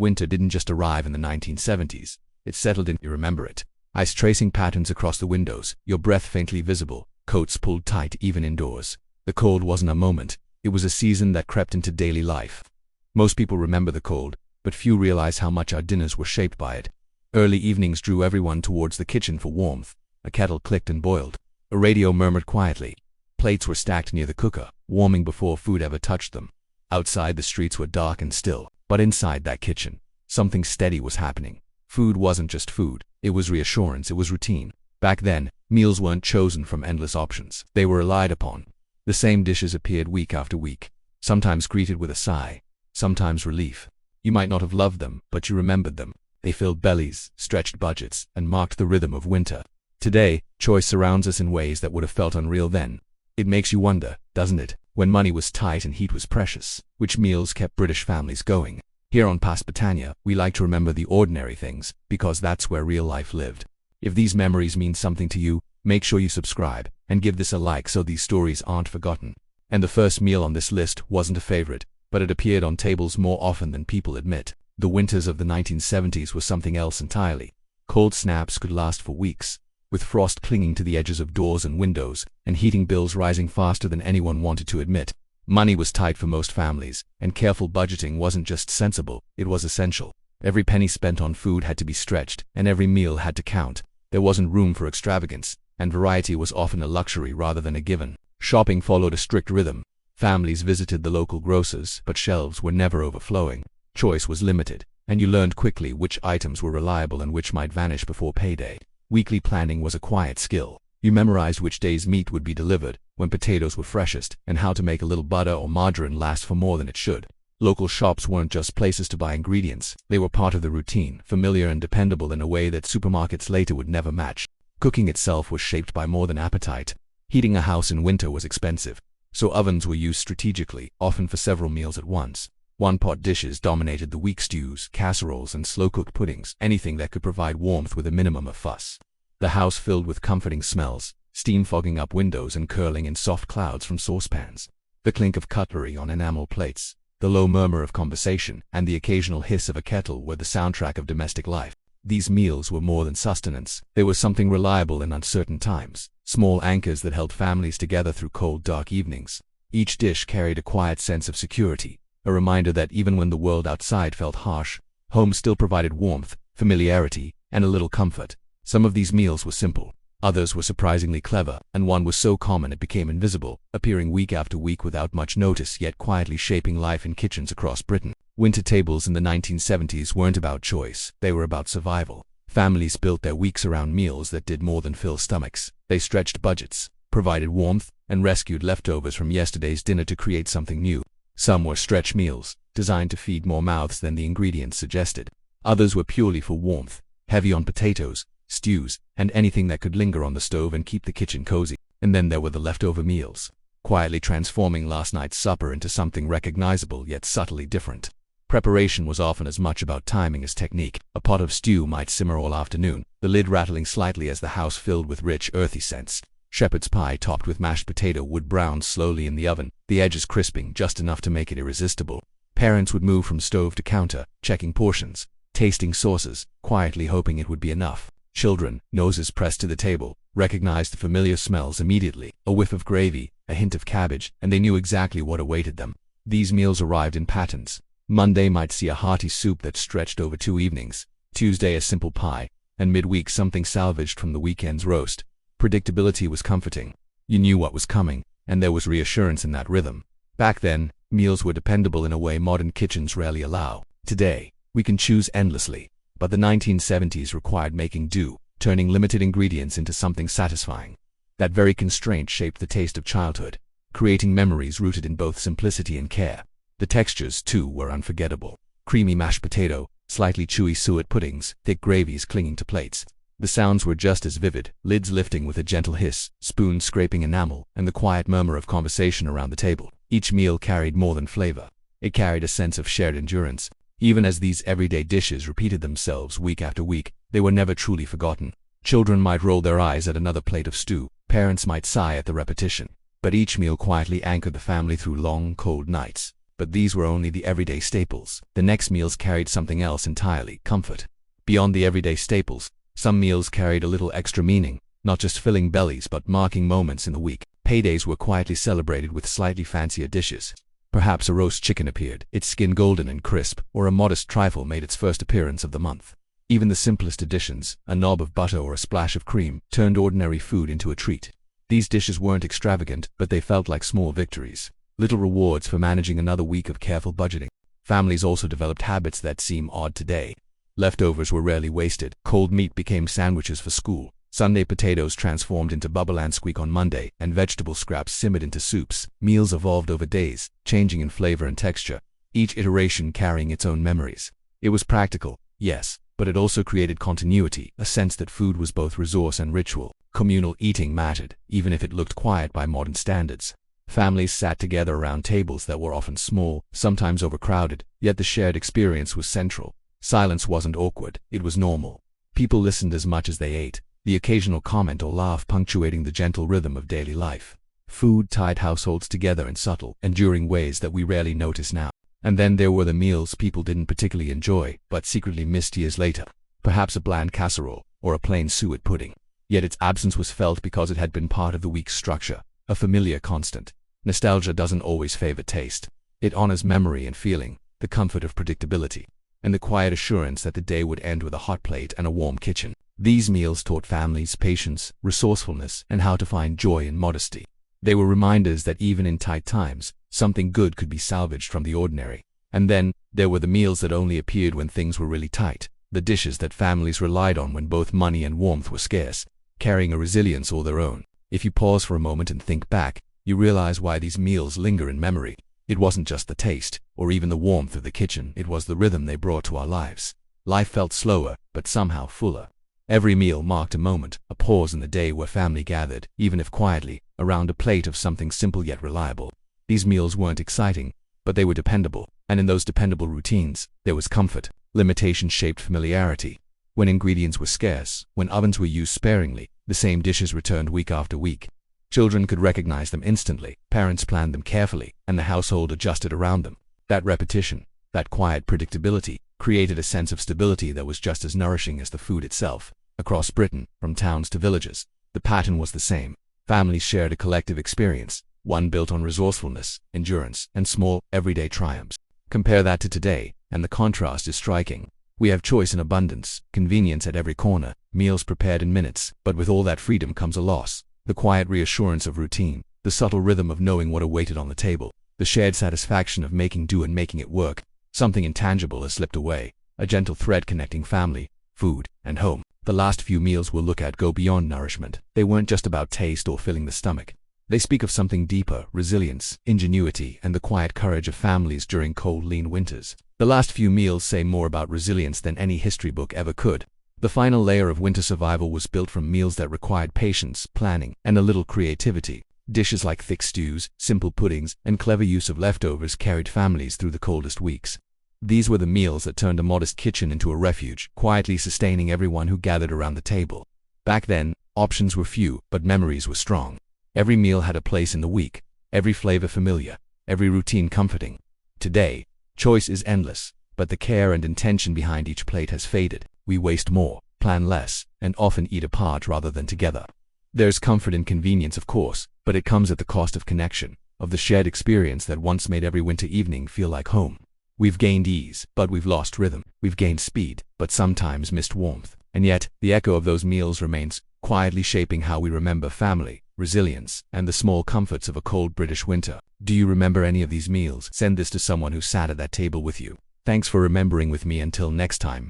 Winter didn't just arrive in the 1970s. It settled in. You remember it. Ice tracing patterns across the windows, your breath faintly visible, coats pulled tight even indoors. The cold wasn't a moment. It was a season that crept into daily life. Most people remember the cold, but few realize how much our dinners were shaped by it. Early evenings drew everyone towards the kitchen for warmth. A kettle clicked and boiled. A radio murmured quietly. Plates were stacked near the cooker, warming before food ever touched them. Outside, the streets were dark and still, but inside that kitchen, something steady was happening. Food wasn't just food. It was reassurance. It was routine. Back then, meals weren't chosen from endless options. They were relied upon. The same dishes appeared week after week, sometimes greeted with a sigh, sometimes relief. You might not have loved them, but you remembered them. They filled bellies, stretched budgets, and marked the rhythm of winter. Today, choice surrounds us in ways that would have felt unreal then. It makes you wonder, doesn't it, when money was tight and heat was precious, which meals kept British families going? Here on Past Britannia, we like to remember the ordinary things, because that's where real life lived. If these memories mean something to you, make sure you subscribe, and give this a like so these stories aren't forgotten. And the first meal on this list wasn't a favorite, but it appeared on tables more often than people admit. The winters of the 1970s were something else entirely. Cold snaps could last for weeks, with frost clinging to the edges of doors and windows, and heating bills rising faster than anyone wanted to admit. Money was tight for most families, and careful budgeting wasn't just sensible, it was essential. Every penny spent on food had to be stretched, and every meal had to count. There wasn't room for extravagance, and variety was often a luxury rather than a given. Shopping followed a strict rhythm. Families visited the local grocers, but shelves were never overflowing. Choice was limited, and you learned quickly which items were reliable and which might vanish before payday. Weekly planning was a quiet skill. You memorized which days meat would be delivered, when potatoes were freshest, and how to make a little butter or margarine last for more than it should. Local shops weren't just places to buy ingredients. They were part of the routine, familiar and dependable in a way that supermarkets later would never match. Cooking itself was shaped by more than appetite. Heating a house in winter was expensive, so ovens were used strategically, often for several meals at once. One-pot dishes dominated the week: stews, casseroles, and slow-cooked puddings, anything that could provide warmth with a minimum of fuss. The house filled with comforting smells, steam fogging up windows and curling in soft clouds from saucepans. The clink of cutlery on enamel plates, the low murmur of conversation, and the occasional hiss of a kettle were the soundtrack of domestic life. These meals were more than sustenance. They were something reliable in uncertain times, small anchors that held families together through cold, dark evenings. Each dish carried a quiet sense of security, a reminder that even when the world outside felt harsh, home still provided warmth, familiarity, and a little comfort. Some of these meals were simple. Others were surprisingly clever, and one was so common it became invisible, appearing week after week without much notice yet quietly shaping life in kitchens across Britain. Winter tables in the 1970s weren't about choice, they were about survival. Families built their weeks around meals that did more than fill stomachs. They stretched budgets, provided warmth, and rescued leftovers from yesterday's dinner to create something new. Some were stretch meals, designed to feed more mouths than the ingredients suggested. Others were purely for warmth, heavy on potatoes, stews, and anything that could linger on the stove and keep the kitchen cozy. And then there were the leftover meals, quietly transforming last night's supper into something recognizable yet subtly different. Preparation was often as much about timing as technique. A pot of stew might simmer all afternoon, the lid rattling slightly as the house filled with rich, earthy scents. Shepherd's pie topped with mashed potato would brown slowly in the oven, the edges crisping just enough to make it irresistible. Parents would move from stove to counter, checking portions, tasting sauces, quietly hoping it would be enough. Children, noses pressed to the table, recognized the familiar smells immediately. A whiff of gravy, a hint of cabbage, and they knew exactly what awaited them. These meals arrived in patterns. Monday might see a hearty soup that stretched over 2 evenings, Tuesday a simple pie, and midweek something salvaged from the weekend's roast. Predictability was comforting. You knew what was coming, and there was reassurance in that rhythm. Back then, meals were dependable in a way modern kitchens rarely allow. Today, we can choose endlessly, but the 1970s required making do, turning limited ingredients into something satisfying. That very constraint shaped the taste of childhood, creating memories rooted in both simplicity and care. The textures, too, were unforgettable. Creamy mashed potato, slightly chewy suet puddings, thick gravies clinging to plates. The sounds were just as vivid, lids lifting with a gentle hiss, spoons scraping enamel, and the quiet murmur of conversation around the table. Each meal carried more than flavor. It carried a sense of shared endurance. Even as these everyday dishes repeated themselves week after week, they were never truly forgotten. Children might roll their eyes at another plate of stew, parents might sigh at the repetition, but each meal quietly anchored the family through long, cold nights. but these were only the everyday staples. The next meals carried something else entirely: comfort. Beyond the everyday staples, some meals carried a little extra meaning, not just filling bellies but marking moments in the week. Paydays were quietly celebrated with slightly fancier dishes. Perhaps a roast chicken appeared, its skin golden and crisp, or a modest trifle made its first appearance of the month. Even the simplest additions, a knob of butter or a splash of cream, turned ordinary food into a treat. These dishes weren't extravagant, but they felt like small victories, little rewards for managing another week of careful budgeting. Families also developed habits that seem odd today. Leftovers were rarely wasted. Cold meat became sandwiches for school. Sunday potatoes transformed into bubble and squeak on Monday, and vegetable scraps simmered into soups. Meals evolved over days, changing in flavor and texture, each iteration carrying its own memories. It was practical, yes, but it also created continuity, a sense that food was both resource and ritual. Communal eating mattered, even if it looked quiet by modern standards. Families sat together around tables that were often small, sometimes overcrowded, yet the shared experience was central. Silence wasn't awkward, it was normal. People listened as much as they ate, the occasional comment or laugh punctuating the gentle rhythm of daily life. Food tied households together in subtle, enduring ways that we rarely notice now. And then there were the meals people didn't particularly enjoy, but secretly missed years later. Perhaps a bland casserole, or a plain suet pudding. Yet its absence was felt because it had been part of the week's structure, a familiar constant. Nostalgia doesn't always favor taste. It honors memory and feeling, the comfort of predictability, and the quiet assurance that the day would end with a hot plate and a warm kitchen. These meals taught families patience, resourcefulness, and how to find joy in modesty. They were reminders that even in tight times, something good could be salvaged from the ordinary. And then, there were the meals that only appeared when things were really tight, the dishes that families relied on when both money and warmth were scarce, carrying a resilience all their own. If you pause for a moment and think back, you realize why these meals linger in memory. It wasn't just the taste, or even the warmth of the kitchen, it was the rhythm they brought to our lives. Life felt slower, but somehow fuller. Every meal marked a moment, a pause in the day where family gathered, even if quietly, around a plate of something simple yet reliable. These meals weren't exciting, but they were dependable, and in those dependable routines, there was comfort. Limitation shaped familiarity. When ingredients were scarce, when ovens were used sparingly, the same dishes returned week after week. Children could recognize them instantly, parents planned them carefully, and the household adjusted around them. That repetition, that quiet predictability, created a sense of stability that was just as nourishing as the food itself. Across Britain, from towns to villages, the pattern was the same. Families shared a collective experience, one built on resourcefulness, endurance, and small, everyday triumphs. Compare that to today, and the contrast is striking. We have choice in abundance, convenience at every corner, meals prepared in minutes, but with all that freedom comes a loss. The quiet reassurance of routine, the subtle rhythm of knowing what awaited on the table, the shared satisfaction of making do and making it work. Something intangible has slipped away, a gentle thread connecting family, food, and home. The last few meals we'll look at go beyond nourishment. They weren't just about taste or filling the stomach. They speak of something deeper: resilience, ingenuity, and the quiet courage of families during cold, lean winters. The last few meals say more about resilience than any history book ever could. The final layer of winter survival was built from meals that required patience, planning, and a little creativity. Dishes like thick stews, simple puddings, and clever use of leftovers carried families through the coldest weeks. These were the meals that turned a modest kitchen into a refuge, quietly sustaining everyone who gathered around the table. Back then, options were few, but memories were strong. Every meal had a place in the week, every flavor familiar, every routine comforting. Today, choice is endless, but the care and intention behind each plate has faded. We waste more, plan less, and often eat apart rather than together. There's comfort in convenience, of course, but it comes at the cost of connection, of the shared experience that once made every winter evening feel like home. We've gained ease, but we've lost rhythm. We've gained speed, but sometimes missed warmth. And yet, the echo of those meals remains, quietly shaping how we remember family, resilience, and the small comforts of a cold British winter. Do you remember any of these meals? Send this to someone who sat at that table with you. Thanks for remembering with me. Until next time.